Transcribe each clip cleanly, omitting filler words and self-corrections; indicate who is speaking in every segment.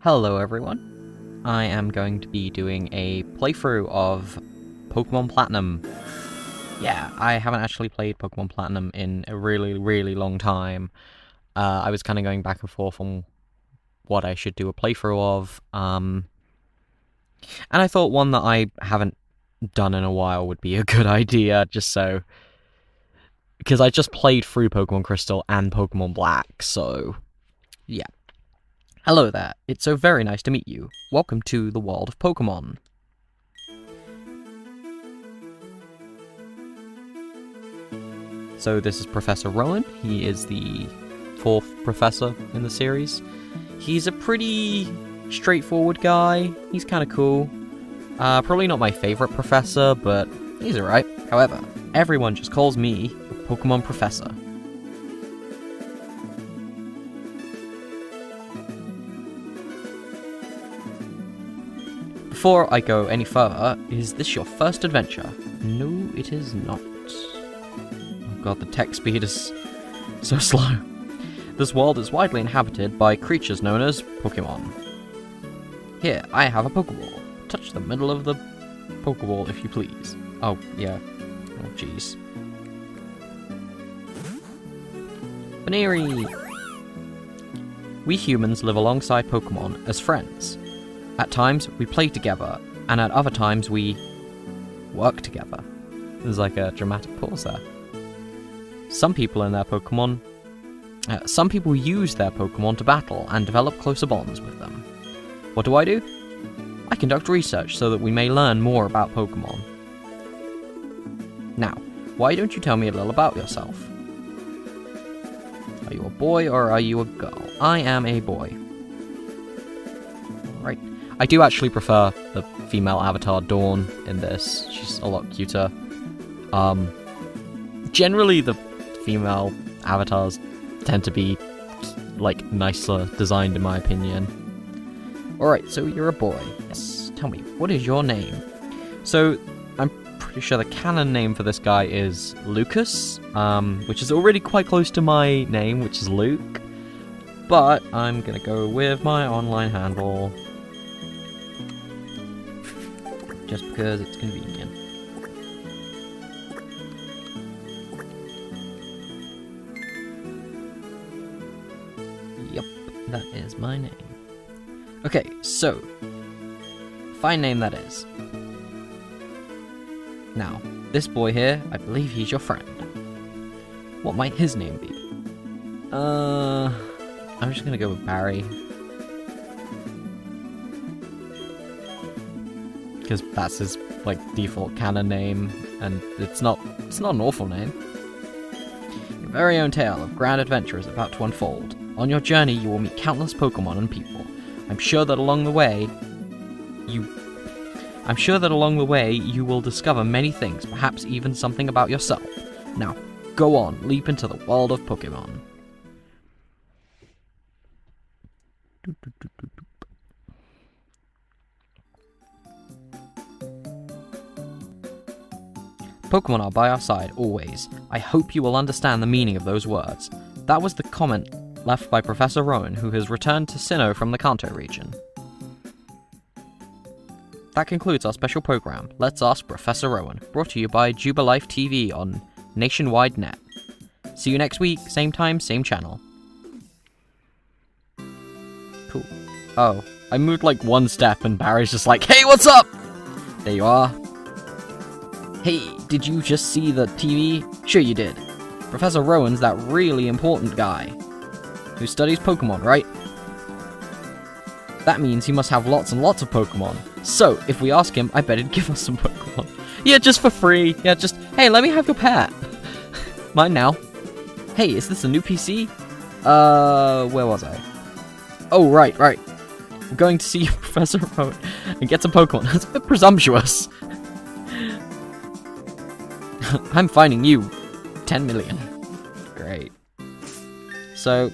Speaker 1: Hello everyone, I am going to be doing a playthrough of Pokemon Platinum. Yeah, I haven't actually played Pokemon Platinum in a really long time. I was kind of going back and forth on what I should do a playthrough of, and I thought one that I haven't done in a while would be a good idea, because I just played through Pokemon Crystal and Pokemon Black, so yeah. Hello there, it's so very nice to meet you. Welcome to the world of Pokemon. So this is Professor Rowan. He is the 4th professor in the series. He's a pretty straightforward guy. He's kind of cool. Probably not my favorite professor, but he's alright. However, everyone just calls me the Pokemon Professor. Before I go any further, is this your first adventure? No, it is not. Oh god, the text speed is so slow. This world is widely inhabited by creatures known as Pokémon. Here, I have a Pokeball. Touch the middle of the Pokeball if you please. Oh, yeah. Oh, jeez. Baneri! We humans live alongside Pokémon as friends. At times, we play together, and at other times, we work together. There's like a dramatic pause there. Some people use their Pokemon to battle and develop closer bonds with them. What do? I conduct research so that we may learn more about Pokemon. Now, why don't you tell me a little about yourself? Are you a boy or are you a girl? I am a boy. Right. I do actually prefer the female avatar Dawn in this. She's a lot cuter. Generally the female avatars tend to be, like, nicer designed in my opinion. Alright, so you're a boy. Yes, tell me, what is your name? So, I'm pretty sure the canon name for this guy is Lucas, which is already quite close to my name, which is Luke. But I'm gonna go with my online handle. Just because it's convenient. Yep, that is my name. Okay, so, fine name that is. Now, this boy here, I believe he's your friend. What might his name be? I'm just gonna go with Barry. Because that's his, like, default canon name, and it's not an awful name. Your very own tale of grand adventure is about to unfold. On your journey, you will meet countless Pokemon and people. I'm sure that along the way, you will discover many things, perhaps even something about yourself. Now, go on, leap into the world of Pokemon. Pokemon are by our side, always. I hope you will understand the meaning of those words. That was the comment left by Professor Rowan, who has returned to Sinnoh from the Kanto region. That concludes our special program, Let's Ask Professor Rowan, brought to you by Jubilife TV on Nationwide Net. See you next week, same time, same channel. Cool. Oh, I moved like one step and Barry's just like, hey, what's up? There you are. Hey, did you just see the TV? Sure you did. Professor Rowan's that really important guy who studies Pokemon, right? That means he must have lots and lots of Pokemon. So, if we ask him, I bet he'd give us some Pokemon. Yeah, just for free. Yeah, just, hey, let me have your pet. Mine now. Hey, is this a new PC? Where was I? Oh, right. I'm going to see Professor Rowan and get some Pokemon. That's a bit presumptuous. I'm finding you 10 million. Great. So,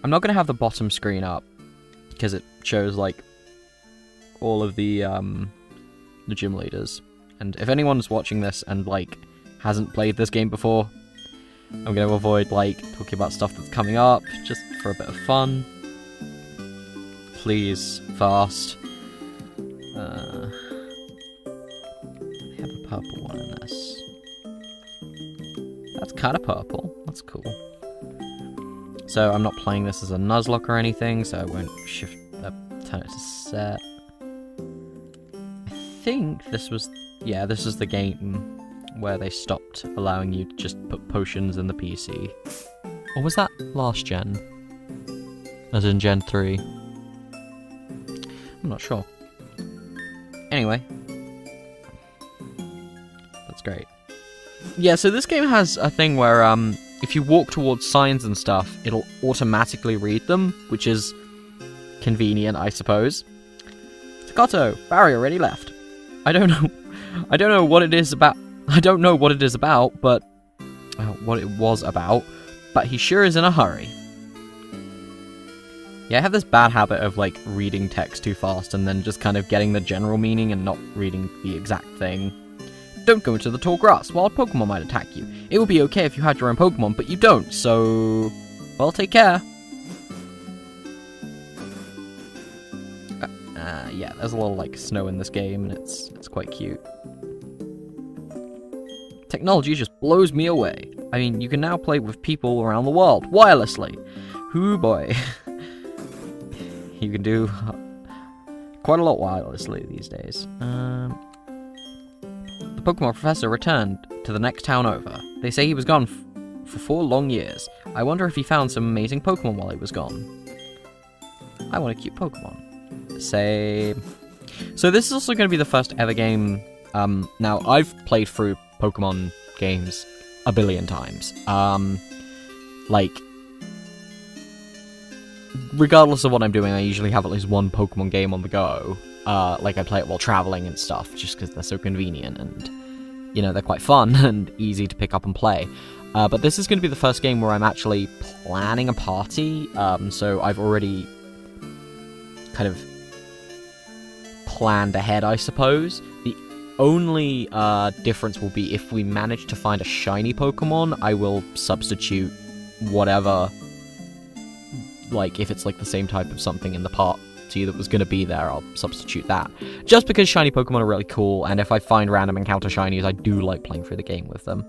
Speaker 1: I'm not going to have the bottom screen up because it shows, like, all of the gym leaders. And if anyone's watching this and, like, hasn't played this game before, I'm going to avoid, like, talking about stuff that's coming up, just for a bit of fun. Please, fast. They have a purple one in this. That's kind of purple. That's cool. So I'm not playing this as a Nuzlocke or anything, so I won't turn it to set. I think this was... Yeah, this is the game where they stopped allowing you to just put potions in the PC. Or was that last gen? As in Gen 3? I'm not sure. Anyway. That's great. Yeah, so this game has a thing where, if you walk towards signs and stuff, it'll automatically read them, which is convenient, I suppose. Takoto, Barry already left. I don't know what it is about. I don't know what it is about, but what it was about. But he sure is in a hurry. Yeah, I have this bad habit of like reading text too fast and then just kind of getting the general meaning and not reading the exact thing. Don't go into the tall grass. Wild Pokemon might attack you. It would be okay if you had your own Pokemon, but you don't. So, well, take care. Yeah, there's a lot of like snow in this game, and it's quite cute. Technology just blows me away. I mean, you can now play with people around the world wirelessly. Hoo boy. You can do quite a lot wirelessly these days. The Pokemon professor returned to the next town over. They say he was gone for 4 long years. I wonder if he found some amazing Pokemon while he was gone. I want a cute Pokemon. Same. So this is also going to be the first ever game. Now, I've played through Pokemon games a billion times. Like, regardless of what I'm doing, I usually have at least one Pokemon game on the go. Like, I play it while traveling and stuff, just because they're so convenient and, you know, they're quite fun and easy to pick up and play. But this is going to be the first game where I'm actually planning a party, so I've already kind of planned ahead, I suppose. The only difference will be if we manage to find a shiny Pokemon, I will substitute whatever, like, if it's like the same type of something in the party that was going to be there, I'll substitute that. Just because shiny Pokemon are really cool, and if I find random encounter shinies, I do like playing through the game with them.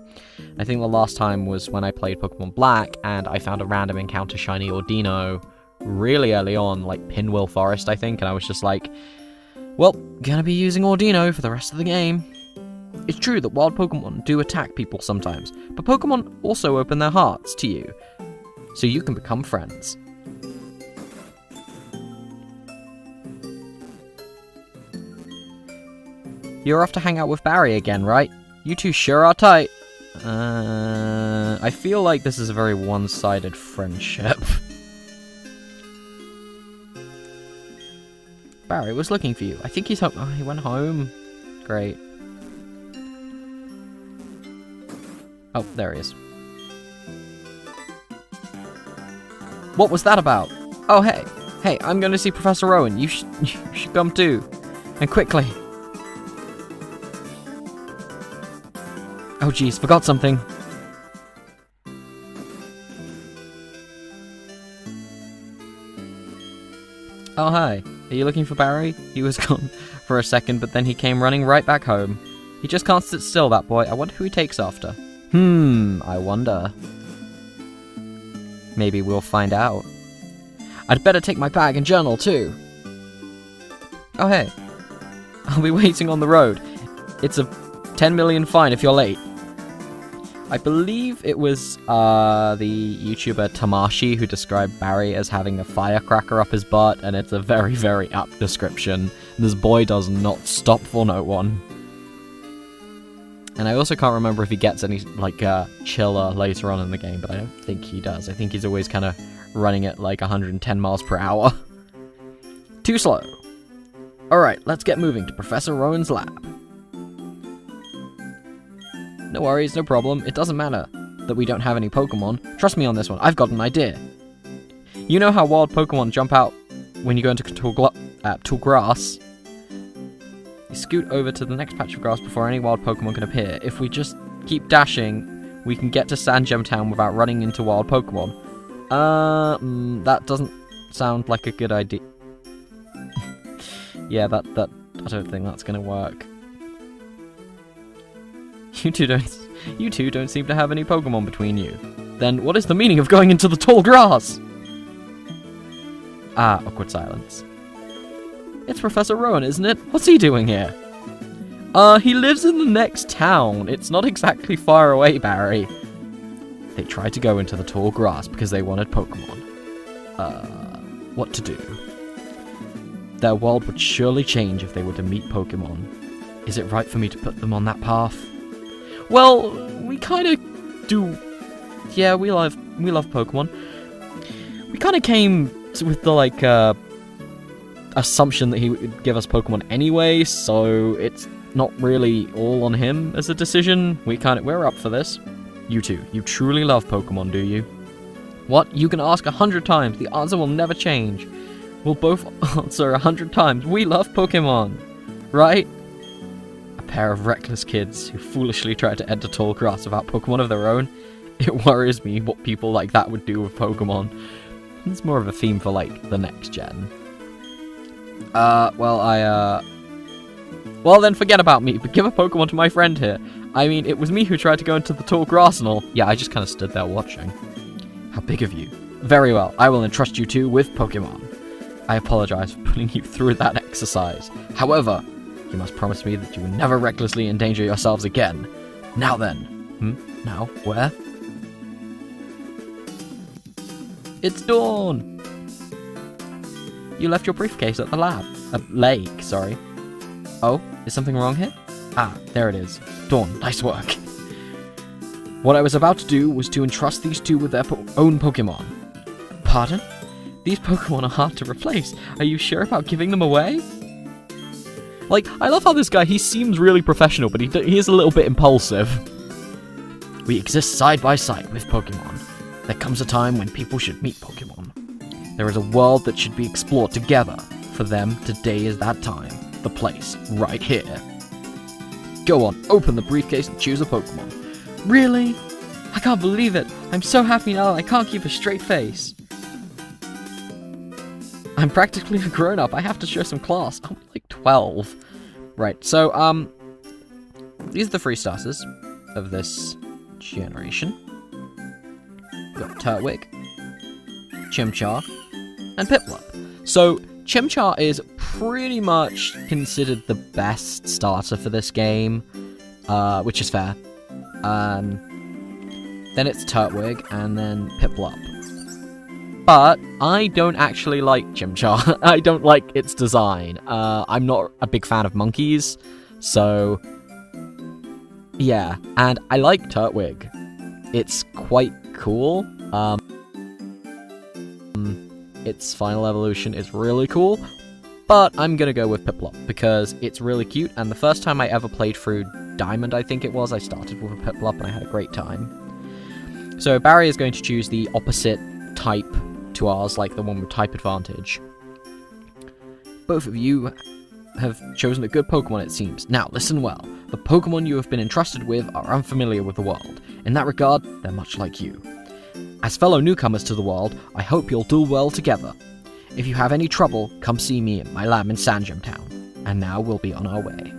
Speaker 1: I think the last time was when I played Pokemon Black, and I found a random encounter shiny Ordino really early on, like Pinwheel Forest, I think, and I was just like, well, gonna be using Ordino for the rest of the game. It's true that wild Pokemon do attack people sometimes, but Pokemon also open their hearts to you, so you can become friends. You're off to hang out with Barry again, right? You two sure are tight. I feel like this is a very one-sided friendship. Barry was looking for you. I think he's home. Oh, he went home. Great. Oh, there he is. What was that about? Oh, hey. Hey, I'm going to see Professor Rowan. You should come too. And quickly. Oh, jeez. Forgot something. Oh, hi. Are you looking for Barry? He was gone for a second, but then he came running right back home. He just can't sit still, that boy. I wonder who he takes after. I wonder. Maybe we'll find out. I'd better take my bag and journal, too. Oh, hey. I'll be waiting on the road. It's a 10 million fine if you're late. I believe it was the YouTuber Tamashi who described Barry as having a firecracker up his butt, and it's a very, very apt description. This boy does not stop for no one. And I also can't remember if he gets any, like, chiller later on in the game, but I don't think he does. I think he's always kind of running at, like, 110 miles per hour. Too slow. Alright, let's get moving to Professor Rowan's lab. No worries, no problem. It doesn't matter that we don't have any Pokemon. Trust me on this one, I've got an idea. You know how wild Pokemon jump out when you go into tall grass? You scoot over to the next patch of grass before any wild Pokemon can appear. If we just keep dashing, we can get to Sandgem Town without running into wild Pokemon. That doesn't sound like a good idea. Yeah, I don't think that's gonna work. You two don't seem to have any Pokemon between you. Then what is the meaning of going into the tall grass? Ah, awkward silence. It's Professor Rowan, isn't it? What's he doing here? He lives in the next town. It's not exactly far away, Barry. They tried to go into the tall grass because they wanted Pokemon. What to do? Their world would surely change if they were to meet Pokemon. Is it right for me to put them on that path? Well, we kind of do. Yeah, we love Pokemon. We kind of came with the assumption that he would give us Pokemon anyway, so it's not really all on him as a decision. We're up for this. You two, you truly love Pokemon, do you? What? You can ask 100 times. The answer will never change. We'll both answer 100 times. We love Pokemon, right? A pair of reckless kids who foolishly try to enter tall grass without Pokemon of their own. It worries me what people like that would do with Pokemon. It's more of a theme for, the next gen. Well, then forget about me, but give a Pokemon to my friend here. I mean, it was me who tried to go into the tall grass and all. Yeah, I just kind of stood there watching. How big of you. Very well, I will entrust you two with Pokemon. I apologize for putting you through that exercise. However, you must promise me that you will never recklessly endanger yourselves again. Now then. Now? Where? It's dawn! You left your briefcase at the lake, sorry. Oh, is something wrong here? Ah, there it is. Dawn, nice work. What I was about to do was to entrust these two with their own Pokemon. Pardon? These Pokemon are hard to replace. Are you sure about giving them away? I love how this guy, he seems really professional, but he is a little bit impulsive. We exist side by side with Pokemon. There comes a time when people should meet Pokemon. There is a world that should be explored together. For them, today is that time. The place, right here. Go on, open the briefcase and choose a Pokemon. Really? I can't believe it. I'm so happy now that I can't keep a straight face. I'm practically a grown-up. I have to show some class. I'm 12. Right, so, these are the 3 starters of this generation. We've got Turtwig, Chimchar, and Piplup. So, Chimchar is pretty much considered the best starter for this game, which is fair. Then it's Turtwig, and then Piplup. But I don't actually like Chimchar. I don't like its design. I'm not a big fan of monkeys, so yeah. And I like Turtwig. It's quite cool. Its final evolution is really cool, but I'm gonna go with Piplup because it's really cute, and the first time I ever played through Diamond, I think it was, I started with a Piplup and I had a great time. So Barry is going to choose the opposite type to ours, the one with type advantage. Both of you have chosen a good Pokemon, it seems. Now, listen well. The Pokemon you have been entrusted with are unfamiliar with the world. In that regard, they're much like you. As fellow newcomers to the world, I hope you'll do well together. If you have any trouble, come see me in my lab in Sandgem Town. And now we'll be on our way.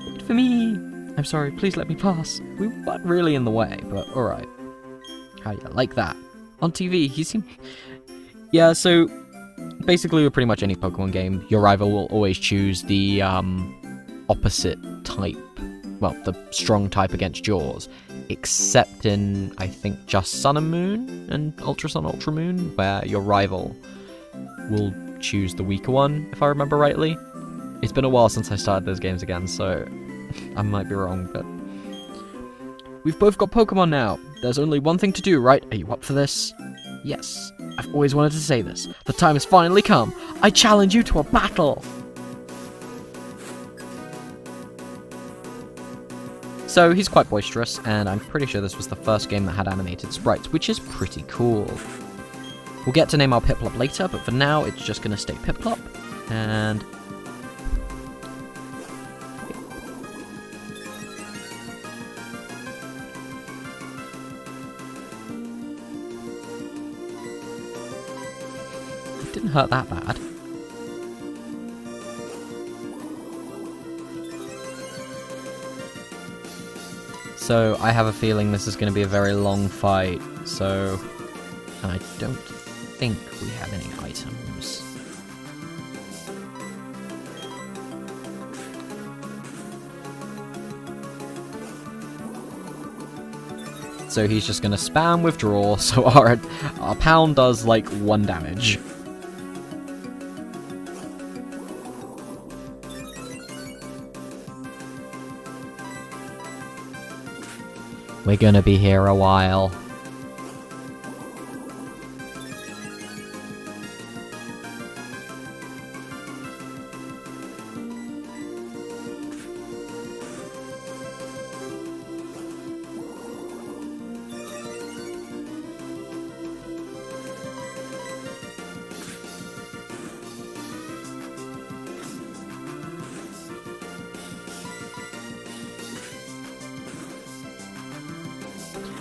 Speaker 1: Wait for me! I'm sorry, please let me pass. We weren't really in the way, but alright. How do you like that? On TV, he seemed... Yeah, so basically with pretty much any Pokemon game, your rival will always choose the opposite type. Well, the strong type against yours. Except in, I think, just Sun and Moon and Ultra Sun, Ultra Moon, where your rival will choose the weaker one, if I remember rightly. It's been a while since I started those games again, so I might be wrong, but... We've both got Pokemon now. There's only one thing to do, right? Are you up for this? Yes. I've always wanted to say this. The time has finally come. I challenge you to a battle! So he's quite boisterous, and I'm pretty sure this was the first game that had animated sprites, which is pretty cool. We'll get to name our Piplup later, but for now it's just going to stay Piplup, and... hurt that bad. So I have a feeling this is going to be a very long fight, so... And I don't think we have any items. So he's just going to spam withdraw, so our pound does like 1 damage. We're gonna be here a while.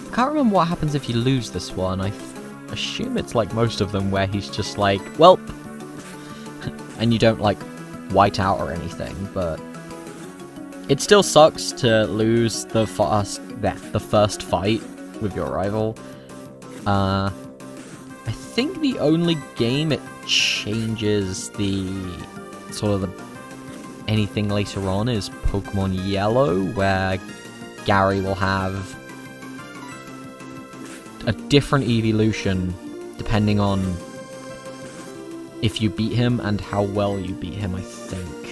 Speaker 1: I can't remember what happens if you lose this one. I assume it's like most of them where he's just like, welp, and you don't like white out or anything, but it still sucks to lose the first fight with your rival. I think the only game it changes the sort of anything later on is Pokemon Yellow, where Gary will have a different evolution depending on if you beat him and how well you beat him, I think.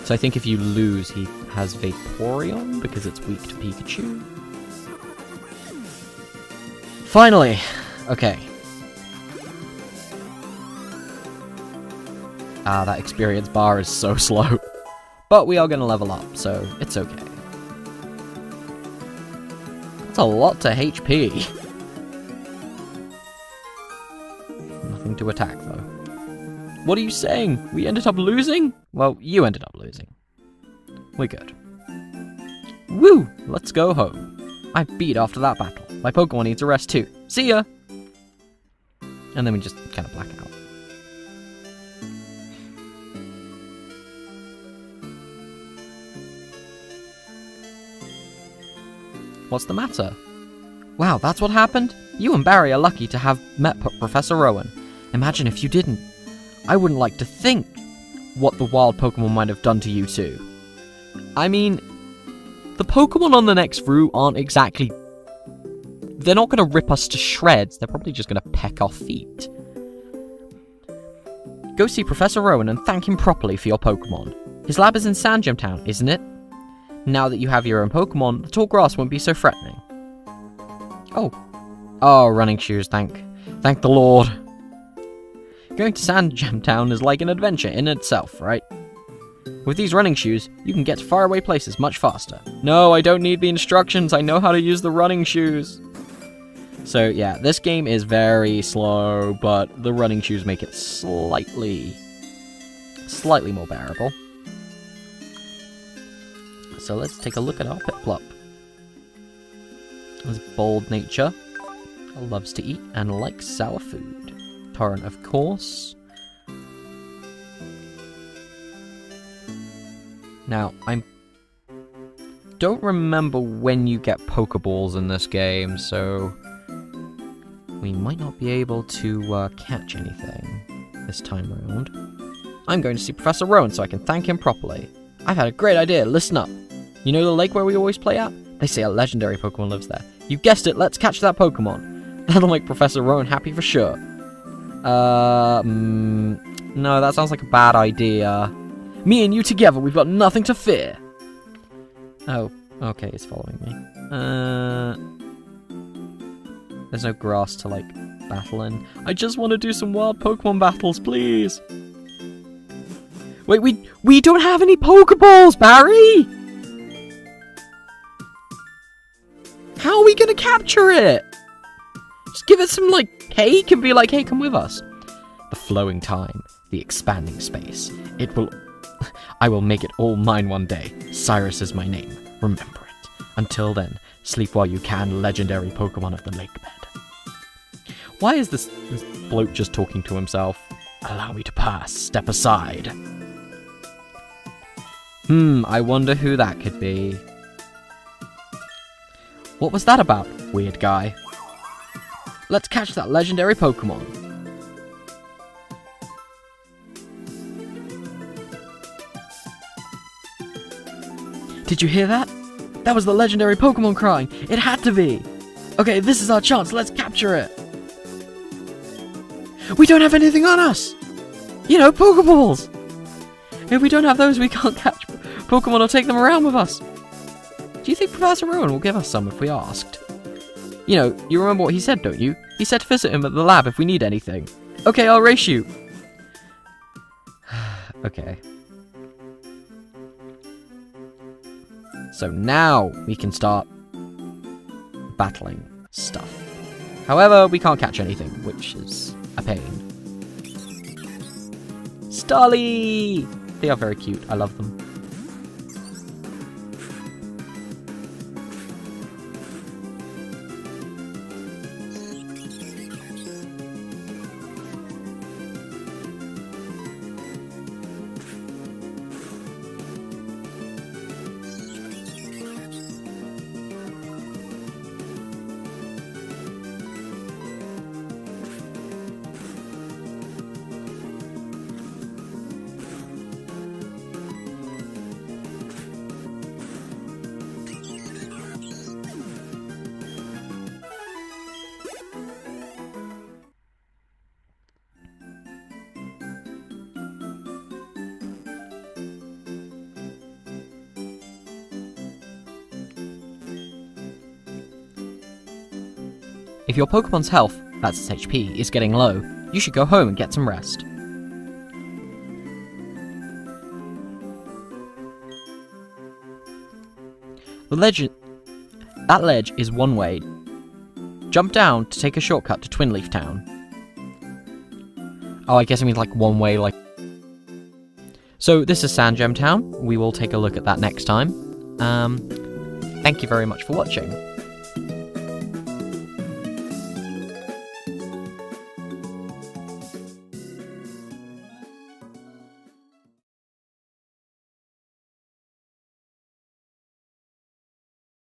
Speaker 1: So I think if you lose, he has Vaporeon because it's weak to Pikachu. Finally! Okay. That experience bar is so slow. But we are going to level up, so it's okay. That's a lot to HP. Nothing to attack, though. What are you saying? We ended up losing? Well, you ended up losing. We're good. Woo! Let's go home. I beat after that battle. My Pokemon needs a rest too. See ya! And then we just kind of black out. What's the matter? Wow, that's what happened? You and Barry are lucky to have met Professor Rowan. Imagine if you didn't. I wouldn't like to think what the wild Pokemon might have done to you two. I mean, the Pokemon on the next route aren't exactly... They're not going to rip us to shreds. They're probably just going to peck our feet. Go see Professor Rowan and thank him properly for your Pokemon. His lab is in Sandgem Town, isn't it? Now that you have your own Pokemon, the tall grass won't be so threatening. Oh, running shoes, thank the Lord. Going to Sandgem Town is like an adventure in itself, right? With these running shoes, you can get to faraway places much faster. No, I don't need the instructions, I know how to use the running shoes. So yeah, this game is very slow, but the running shoes make it slightly more bearable. So let's take a look at our Piplup. His bold nature, loves to eat and likes sour food. Torrent, of course. Now, I don't remember when you get Pokeballs in this game, so we might not be able to catch anything this time around. I'm going to see Professor Rowan so I can thank him properly. I've had a great idea, listen up. You know the lake where we always play at? They say a legendary Pokemon lives there. You guessed it, let's catch that Pokemon. That'll make Professor Rowan happy for sure. No, that sounds like a bad idea. Me and you together, we've got nothing to fear. Oh, okay, it's following me. There's no grass to, like, battle in. I just want to do some wild Pokemon battles, please. Wait, we don't have any Pokeballs, Barry! How are we gonna capture it? Just give it some, like, cake and be like, hey, come with us. The flowing time, the expanding space. I will make it all mine one day. Cyrus is my name. Remember it. Until then, sleep while you can, legendary Pokemon of the lake bed. Why is this bloke just talking to himself? Allow me to pass. Step aside. I wonder who that could be. What was that about, weird guy? Let's catch that legendary Pokémon. Did you hear that? That was the legendary Pokémon crying. It had to be. Okay, this is our chance. Let's capture it. We don't have anything on us. You know, Pokeballs. If we don't have those, we can't catch Pokemon or take them around with us. Do you think Professor Rowan will give us some if we asked? You know, you remember what he said, don't you? He said to visit him at the lab if we need anything. Okay, I'll race you. Okay. So now we can start battling stuff. However, we can't catch anything, which is a pain. Starly! They are very cute. I love them. If your Pokemon's health, that's its HP, is getting low, you should go home and get some rest. That ledge is one way. Jump down to take a shortcut to Twinleaf Town. Oh, I guess it means like one way, like... So this is Sandgem Town. We will take a look at that next time. Thank you very much for watching.